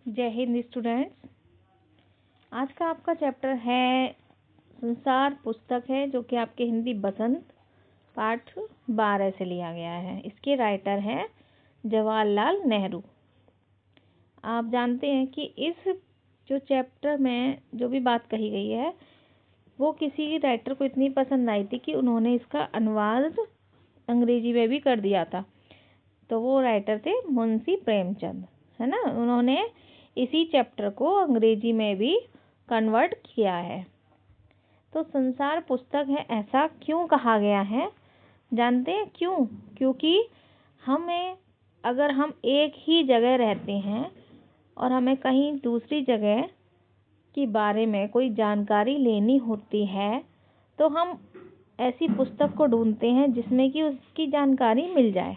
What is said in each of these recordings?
जय हिंद स्टूडेंट्स। आज का आपका चैप्टर है संसार, पुस्तक है जो कि आपके हिंदी बसंत पाठ 12 से लिया गया है। इसके राइटर हैं जवाहरलाल नेहरू। आप जानते हैं कि इस जो चैप्टर में जो भी बात कही गई है वो किसी राइटर को इतनी पसंद आई थी कि उन्होंने इसका अनुवाद अंग्रेजी में भी कर दिया था। तो वो राइटर थे मुंशी प्रेमचंद, है ना। उन्होंने इसी चैप्टर को अंग्रेजी में भी कन्वर्ट किया है। तो संसार पुस्तक है, ऐसा क्यों कहा गया है जानते हैं क्यों? क्योंकि अगर हम एक ही जगह रहते हैं और हमें कहीं दूसरी जगह के बारे में कोई जानकारी लेनी होती है तो हम ऐसी पुस्तक को ढूंढते हैं जिसमें कि उसकी जानकारी मिल जाए।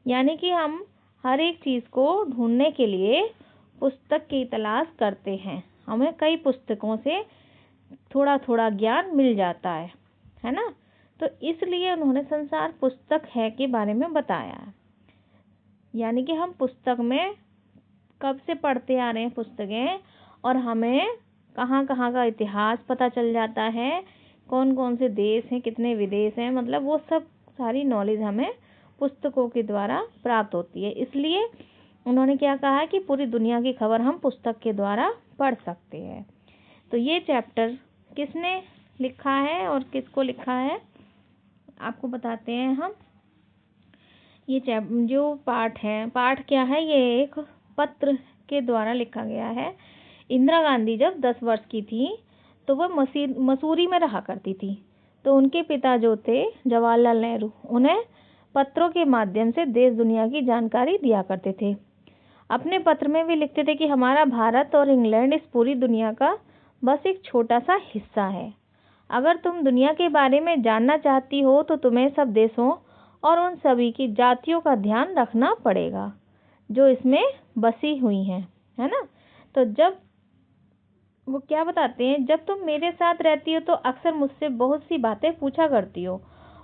यानी कि हम हर एक चीज़ को ढूंढने के लिए पुस्तक की तलाश करते हैं। हमें कई पुस्तकों से थोड़ा थोड़ा ज्ञान मिल जाता है ना। तो इसलिए उन्होंने संसार पुस्तक है के बारे में बताया। यानी कि हम पुस्तक में कब से पढ़ते आ रहे हैं पुस्तकें, और हमें कहाँ कहाँ का इतिहास पता चल जाता है, कौन कौन से देश हैं, कितने विदेश हैं, मतलब वो सब सारी नॉलेज हमें पुस्तकों के द्वारा प्राप्त होती है। इसलिए उन्होंने क्या कहा कि पूरी दुनिया की खबर हम पुस्तक के द्वारा पढ़ सकते हैं। तो ये चैप्टर किसने लिखा है और किसको लिखा है आपको बताते हैं हम। ये जो पाठ क्या है, ये एक पत्र के द्वारा लिखा गया है। इंदिरा गांधी जब 10 वर्ष की थी तो वह मसूरी में रहा करती थी। तो उनके पिता जो थे जवाहरलाल नेहरू, उन्हें पत्रों के माध्यम से देश दुनिया की जानकारी दिया करते थे। अपने पत्र में भी लिखते थे कि हमारा भारत और इंग्लैंड इस पूरी दुनिया का बस एक छोटा सा हिस्सा है। अगर तुम दुनिया के बारे में जानना चाहती हो तो तुम्हें सब देशों और उन सभी की जातियों का ध्यान रखना पड़ेगा जो इसमें बसी हुई हैं, है ना। तो जब वो क्या बताते हैं, जब तुम मेरे साथ रहती हो तो अक्सर मुझसे बहुत सी बातें पूछा करती हो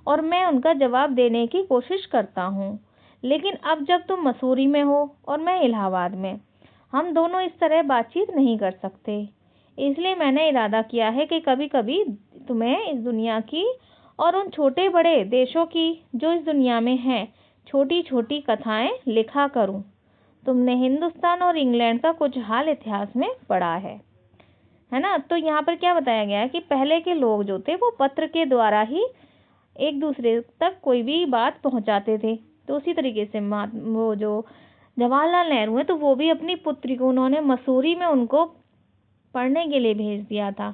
और मैं उनका जवाब देने की कोशिश करता हूँ। लेकिन अब जब तुम मसूरी में हो और मैं इलाहाबाद में, हम दोनों इस तरह बातचीत नहीं कर सकते। इसलिए मैंने इरादा किया है कि कभी कभी तुम्हें इस दुनिया की और उन छोटे बड़े देशों की जो इस दुनिया में हैं छोटी छोटी कथाएं लिखा करूं। तुमने हिंदुस्तान और इंग्लैंड का कुछ हाल इतिहास में पढ़ा है ना। तो यहाँ पर क्या बताया गया है कि पहले के लोग जो थे वो पत्र के द्वारा ही एक दूसरे तक कोई भी बात पहुँचाते थे। तो उसी तरीके से वो जो जवाहरलाल नेहरू हैं तो वो भी अपनी पुत्री को उन्होंने मसूरी में उनको पढ़ने के लिए भेज दिया था।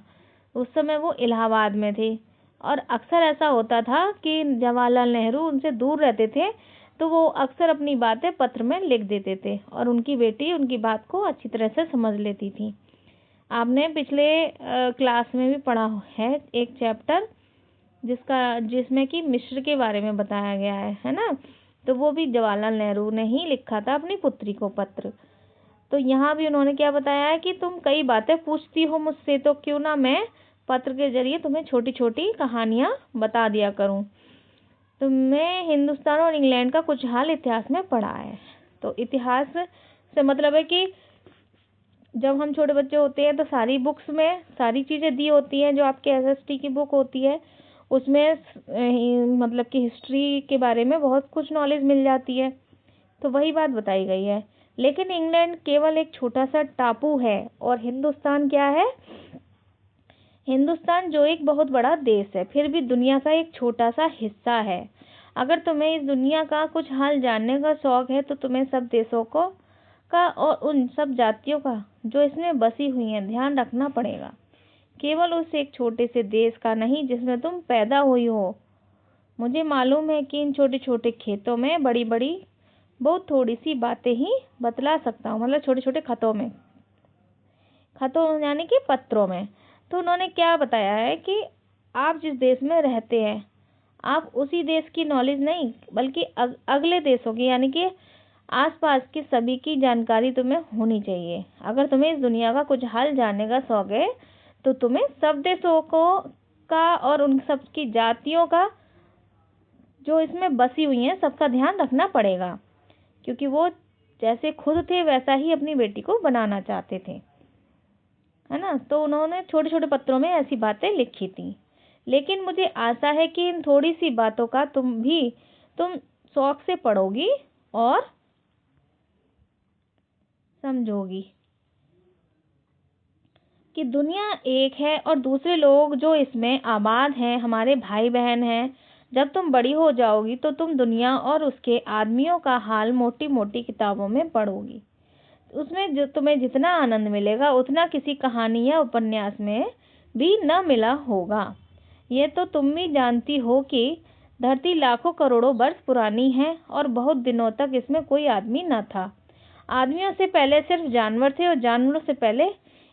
उस समय वो इलाहाबाद में थे और अक्सर ऐसा होता था कि जवाहरलाल नेहरू उनसे दूर रहते थे तो वो अक्सर अपनी बातें पत्र में लिख देते थे और उनकी बेटी उनकी बात को अच्छी तरह से समझ लेती थी। आपने पिछले क्लास में भी पढ़ा है एक चैप्टर जिसमें कि मिस्र के बारे में बताया गया है ना। तो वो भी जवाहरलाल नेहरू ने ही लिखा था अपनी पुत्री को पत्र। तो यहाँ भी उन्होंने क्या बताया है कि तुम कई बातें पूछती हो मुझसे, तो क्यों ना मैं पत्र के जरिए तुम्हें छोटी छोटी कहानियाँ बता दिया करूँ। तुमने हिंदुस्तान और इंग्लैंड का कुछ हाल इतिहास में पढ़ा है। तो इतिहास से मतलब है कि जब हम छोटे बच्चे होते हैं तो सारी बुक्स में सारी चीज़ें दी होती हैं। जो आपके एसएसटी की बुक होती है उसमें मतलब कि हिस्ट्री के बारे में बहुत कुछ नॉलेज मिल जाती है। तो वही बात बताई गई है। लेकिन इंग्लैंड केवल एक छोटा सा टापू है और हिंदुस्तान क्या है? हिंदुस्तान जो एक बहुत बड़ा देश है, फिर भी दुनिया का एक छोटा सा हिस्सा है। अगर तुम्हें इस दुनिया का कुछ हाल जानने का शौक है तो तुम्हें सब देशों का और उन सब जातियों का जो इसमें बसी हुई हैं ध्यान रखना पड़ेगा। केवल उस एक छोटे से देश का नहीं जिसमें तुम पैदा हुई हो। मुझे मालूम है कि इन छोटे छोटे खेतों में बड़ी बड़ी बहुत थोड़ी सी बातें ही बतला सकता हूँ, मतलब छोटे छोटे खतों यानी कि पत्रों में। तो उन्होंने क्या बताया है कि आप जिस देश में रहते हैं आप उसी देश की नॉलेज नहीं बल्कि अगले देशों की यानी कि आसपास की सभी की जानकारी तुम्हें होनी चाहिए। अगर तुम्हें इस दुनिया का कुछ हाल जानने का शौक है तो तुम्हें सब देशों का और उन सब की जातियों का जो इसमें बसी हुई हैं सबका ध्यान रखना पड़ेगा, क्योंकि वो जैसे खुद थे वैसा ही अपनी बेटी को बनाना चाहते थे, है ना। तो उन्होंने छोटे छोटे पत्रों में ऐसी बातें लिखी थी। लेकिन मुझे आशा है कि इन थोड़ी सी बातों का तुम शौक से पढ़ोगी और समझोगी कि दुनिया एक है और दूसरे लोग जो इसमें आबाद हैं हमारे भाई बहन हैं। जब तुम बड़ी हो जाओगी तो तुम दुनिया और उसके आदमियों का हाल मोटी मोटी किताबों में पढ़ोगी। उसमें जो तुम्हें जितना आनंद मिलेगा उतना किसी कहानी या उपन्यास में भी न मिला होगा। ये तो तुम भी जानती हो कि धरती लाखों करोड़ों वर्ष पुरानी है और बहुत दिनों तक इसमें कोई आदमी न था। आदमियों से पहले सिर्फ जानवर थे और जानवरों से पहले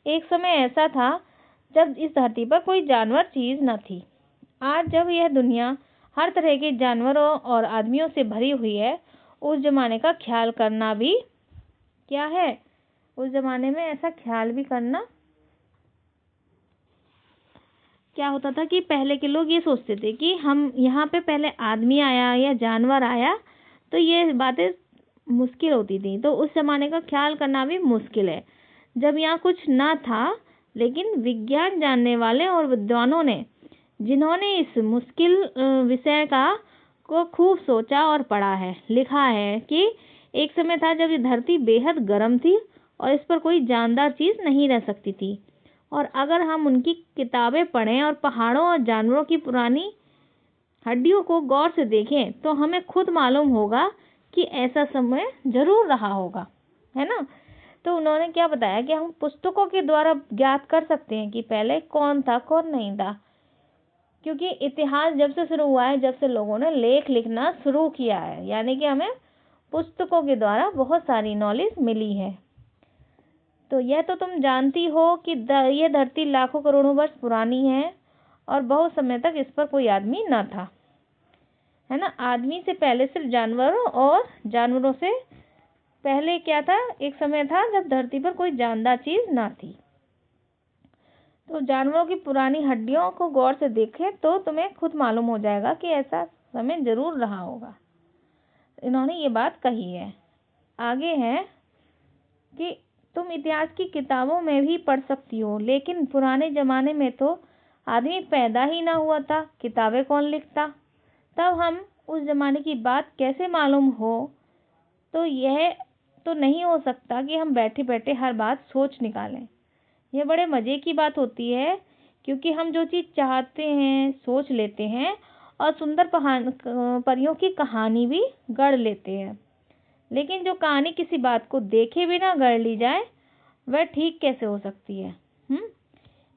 एक समय ऐसा था जब इस धरती पर कोई जानवर चीज न थी। आज जब यह दुनिया हर तरह के जानवरों और आदमियों से भरी हुई है, उस जमाने का ख्याल करना भी क्या है, उस जमाने में ऐसा ख्याल भी करना क्या होता था कि पहले के लोग ये सोचते थे कि हम यहाँ पे पहले आदमी आया या जानवर आया, तो ये बातें मुश्किल होती थी। तो उस जमाने का ख्याल करना भी मुश्किल है जब यहाँ कुछ ना था। लेकिन विज्ञान जानने वाले और विद्वानों ने जिन्होंने इस मुश्किल विषय को खूब सोचा और पढ़ा है, लिखा है कि एक समय था जब ये धरती बेहद गर्म थी और इस पर कोई जानदार चीज नहीं रह सकती थी। और अगर हम उनकी किताबें पढ़ें और पहाड़ों और जानवरों की पुरानी हड्डियों को गौर से देखें तो हमें खुद मालूम होगा कि ऐसा समय जरूर रहा होगा, है ना। तो उन्होंने क्या बताया कि हम पुस्तकों के द्वारा ज्ञात कर सकते हैं कि पहले कौन था कौन नहीं था, क्योंकि इतिहास जब से शुरू हुआ है, जब से लोगों ने लेख लिखना शुरू किया है, यानी कि हमें पुस्तकों के द्वारा बहुत सारी नॉलेज मिली है। तो यह तो तुम जानती हो कि यह धरती लाखों करोड़ों वर्ष पुरानी है और बहुत समय तक इस पर कोई आदमी ना था, है ना। आदमी से पहले सिर्फ जानवरों और जानवरों से पहले क्या था, एक समय था जब धरती पर कोई जानदार चीज ना थी। तो जानवरों की पुरानी हड्डियों को गौर से देखें तो तुम्हें खुद मालूम हो जाएगा कि ऐसा समय जरूर रहा होगा। इन्होंने ये बात कही है। आगे है कि तुम इतिहास की किताबों में भी पढ़ सकती हो, लेकिन पुराने जमाने में तो आदमी पैदा ही ना हुआ था, किताबें कौन लिखता। तब हम उस जमाने की बात कैसे मालूम हो। तो यह तो नहीं हो सकता कि हम बैठे बैठे हर बात सोच निकालें। यह बड़े मज़े की बात होती है, क्योंकि हम जो चीज़ चाहते हैं सोच लेते हैं और सुंदर परियों की कहानी भी गढ़ लेते हैं। लेकिन जो कहानी किसी बात को देखे बिना गढ़ ली जाए वह ठीक कैसे हो सकती है।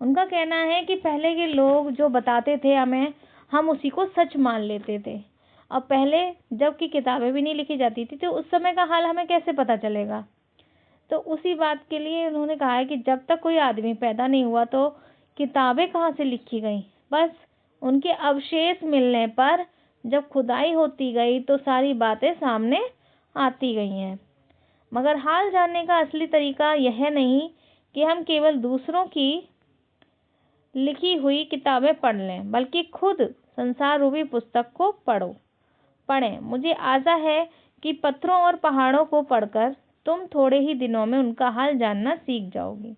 उनका कहना है कि पहले के लोग जो बताते थे हमें, हम उसी को सच मान लेते थे। और पहले जबकि किताबें भी नहीं लिखी जाती थी तो उस समय का हाल हमें कैसे पता चलेगा। तो उसी बात के लिए उन्होंने कहा है कि जब तक कोई आदमी पैदा नहीं हुआ तो किताबें कहाँ से लिखी गई। बस उनके अवशेष मिलने पर जब खुदाई होती गई तो सारी बातें सामने आती गई हैं। मगर हाल जानने का असली तरीका यह नहीं कि हम केवल दूसरों की लिखी हुई किताबें पढ़ लें, बल्कि खुद संसार रूपी पुस्तक को पढ़ें। मुझे आशा है कि पत्थरों और पहाड़ों को पढ़कर तुम थोड़े ही दिनों में उनका हाल जानना सीख जाओगी।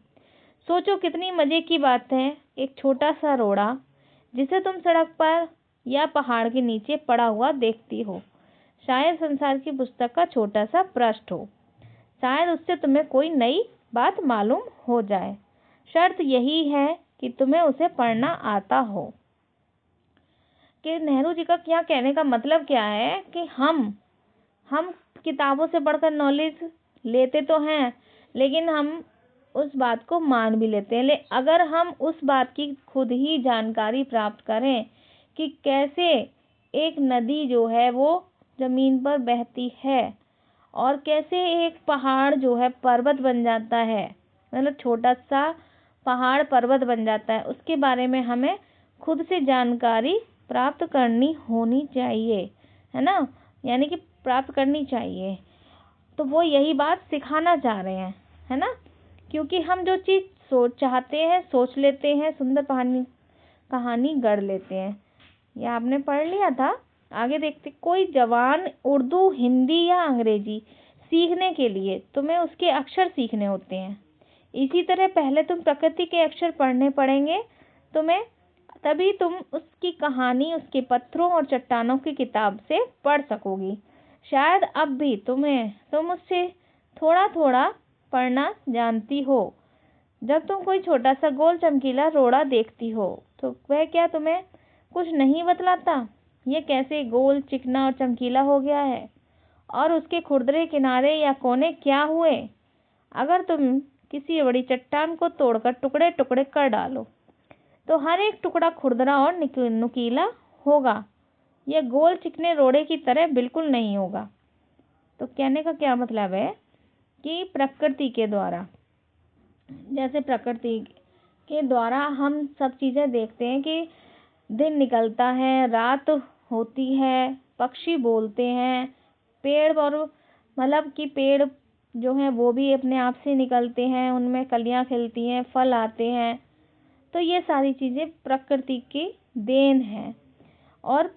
सोचो कितनी मजे की बात है, एक छोटा सा रोड़ा जिसे तुम सड़क पर या पहाड़ के नीचे पड़ा हुआ देखती हो, शायद संसार की पुस्तक का छोटा सा पृष्ठ हो। शायद उससे तुम्हें कोई नई बात मालूम हो जाए। शर्त यही है कि तुम्हें उसे पढ़ना आता हो। कि नेहरू जी का क्या कहने का मतलब क्या है कि हम किताबों से पढ़कर नॉलेज लेते तो हैं, लेकिन हम उस बात को मान भी लेते हैं। अगर हम उस बात की खुद ही जानकारी प्राप्त करें कि कैसे एक नदी जो है वो जमीन पर बहती है और कैसे एक पहाड़ जो है पर्वत बन जाता है, मतलब छोटा सा पहाड़ पर्वत बन जाता है, उसके बारे में हमें खुद से जानकारी प्राप्त करनी होनी चाहिए, है ना। यानी कि प्राप्त करनी चाहिए। तो वो यही बात सिखाना चाह रहे हैं, है ना। क्योंकि हम जो चीज़ चाहते हैं सोच लेते हैं, सुंदर कहानी गढ़ लेते हैं। यह आपने पढ़ लिया था। आगे देखते, कोई जवान उर्दू, हिंदी या अंग्रेजी सीखने के लिए तुम्हें उसके अक्षर सीखने होते हैं। इसी तरह पहले तुम प्रकृति के अक्षर पढ़ने पड़ेंगे तुम्हें, तभी तुम उसकी कहानी उसके पत्थरों और चट्टानों की किताब से पढ़ सकोगी। शायद अब भी तुम उससे थोड़ा थोड़ा पढ़ना जानती हो। जब तुम कोई छोटा सा गोल चमकीला रोड़ा देखती हो तो वह क्या तुम्हें कुछ नहीं बतलाता? ये कैसे गोल, चिकना और चमकीला हो गया है, और उसके खुरदरे किनारे या कोने क्या हुए? अगर तुम किसी बड़ी चट्टान को तोड़कर टुकड़े टुकड़े कर डालो तो हर एक टुकड़ा खुरदरा और नुकीला होगा। यह गोल चिकने रोड़े की तरह बिल्कुल नहीं होगा। तो कहने का क्या मतलब है कि प्रकृति के द्वारा, जैसे प्रकृति के द्वारा हम सब चीज़ें देखते हैं कि दिन निकलता है, रात होती है, पक्षी बोलते हैं, पेड़ और मतलब कि पेड़ जो हैं वो भी अपने आप से निकलते हैं, उनमें कलियां खिलती हैं, फल आते हैं। तो ये सारी चीज़ें प्रकृति की देन है, और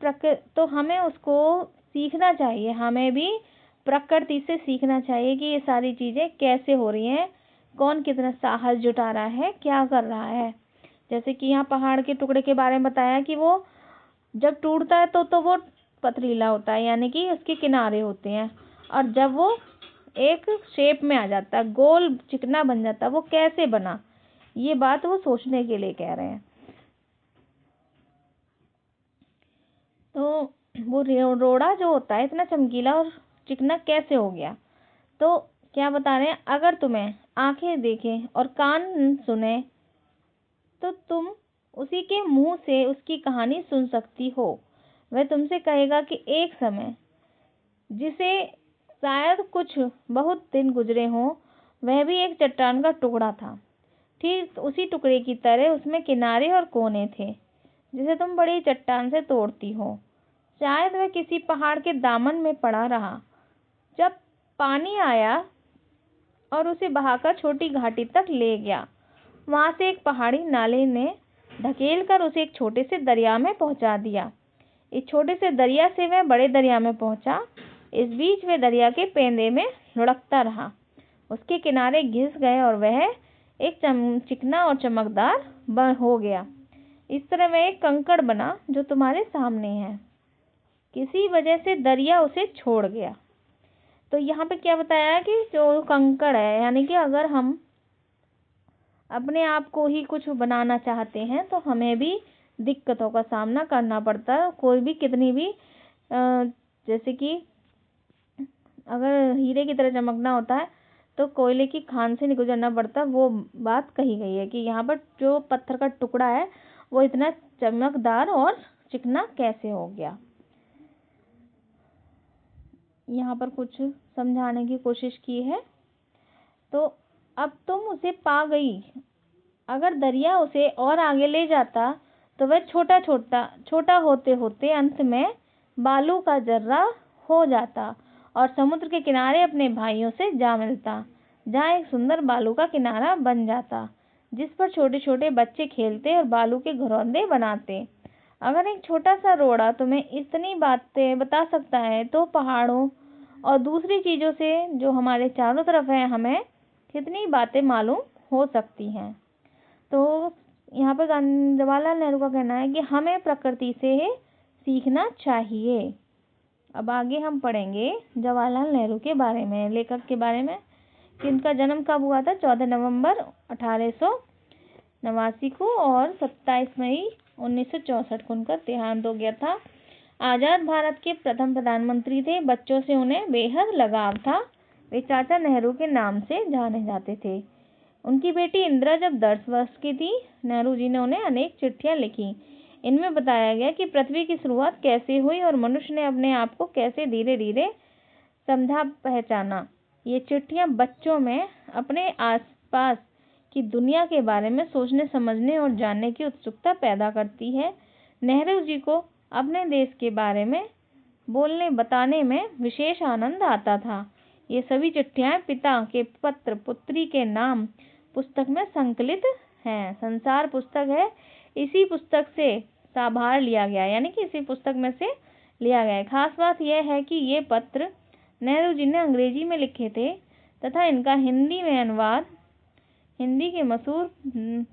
तो हमें उसको सीखना चाहिए। हमें भी प्रकृति से सीखना चाहिए कि ये सारी चीज़ें कैसे हो रही हैं, कौन कितना साहस जुटा रहा है, क्या कर रहा है। जैसे कि यहाँ पहाड़ के टुकड़े के बारे में बताया कि वो जब टूटता है तो वो पथरीला होता है, यानी कि उसके किनारे होते हैं, और जब वो एक शेप में आ जाता है, गोल चिकना बन जाता है, वो कैसे बना, ये बात वो सोचने के लिए कह रहे हैं। तो वो रोड़ा जो होता है इतना चमकीला और चिकना कैसे हो गया? तो क्या बता रहे हैं, अगर तुम्हें आंखें देखें और कान सुने तो तुम उसी के मुंह से उसकी कहानी सुन सकती हो। वह तुमसे कहेगा कि एक समय, जिसे शायद कुछ बहुत दिन गुजरे हों, वह भी एक चट्टान का टुकड़ा था। ठीक उसी टुकड़े की तरह उसमें किनारे और कोने थे, जिसे तुम बड़ी चट्टान से तोड़ती हो। शायद वह किसी पहाड़ के दामन में पड़ा रहा, जब पानी आया और उसे बहाकर छोटी घाटी तक ले गया। वहां से एक पहाड़ी नाले ने ढकेल कर उसे एक छोटे से दरिया में पहुंचा दिया। इस छोटे से दरिया से वह बड़े दरिया में पहुंचा। इस बीच वह दरिया के पेंदे में लुढ़कता रहा, उसके किनारे घिस गए और वह एक चिकना और चमकदार हो गया। इस तरह वह एक कंकड़ बना जो तुम्हारे सामने है। किसी वजह से दरिया उसे छोड़ गया। तो यहाँ पे क्या बताया है कि जो कंकड़ है, यानी कि अगर हम अपने आप को ही कुछ बनाना चाहते हैं तो हमें भी दिक्कतों का सामना करना पड़ता है। कोई भी कितनी भी जैसे कि अगर हीरे की तरह चमकना होता है तो कोयले की खान से नहीं गुजरना पड़ता। वो बात कही गई है कि यहाँ पर जो पत्थर का टुकड़ा है वो इतना चमकदार और चिकना कैसे हो गया। यहाँ पर कुछ समझाने की कोशिश की है। तो अब तुम उसे पा गई। अगर दरिया उसे और आगे ले जाता तो वह छोटा होते होते अंत में बालू का जर्रा हो जाता और समुद्र के किनारे अपने भाइयों से जा मिलता, जहाँ एक सुंदर बालू का किनारा बन जाता जिस पर छोटे छोटे बच्चे खेलते और बालू के घरौंदे बनाते। अगर एक छोटा सा रोड़ा तुम्हें इतनी बातें बता सकता है तो पहाड़ों और दूसरी चीज़ों से जो हमारे चारों तरफ है हमें कितनी बातें मालूम हो सकती हैं। तो यहाँ पर जवाहरलाल नेहरू का कहना है कि हमें प्रकृति से सीखना चाहिए। अब आगे हम पढ़ेंगे जवाहरलाल नेहरू के बारे में, लेखक के बारे में कि इनका जन्म कब हुआ था। 14 नवंबर 1889 को और 27 मई 1964 को उनका देहांत हो गया था। आज़ाद भारत के प्रथम प्रधानमंत्री थे। बच्चों से उन्हें बेहद लगाव था। वे चाचा नेहरू के नाम से जाने जाते थे। उनकी बेटी इंदिरा जब 10 वर्ष की थी, नेहरू जी ने उन्हें अनेक चिट्ठियां लिखी। इनमें बताया गया कि पृथ्वी की शुरुआत कैसे हुई और मनुष्य ने अपने आप को कैसे धीरे धीरे समझा पहचाना। ये चिट्ठियां बच्चों में अपने आसपास की दुनिया के बारे में सोचने, समझने और जानने की उत्सुकता पैदा करती है। नेहरू जी को अपने देश के बारे में बोलने बताने में विशेष आनंद आता था। ये सभी चिट्ठियां पिता के पत्र पुत्री के नाम पुस्तक में संकलित हैं। संसार पुस्तक है, इसी पुस्तक से साभार लिया गया, यानी कि इसी पुस्तक में से लिया गया है। खास बात यह है कि ये पत्र नेहरू जी ने अंग्रेजी में लिखे थे तथा इनका हिंदी में अनुवाद हिंदी के मशहूर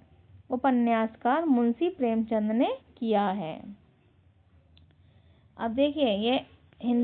उपन्यासकार मुंशी प्रेमचंद ने किया है। अब देखिए, ये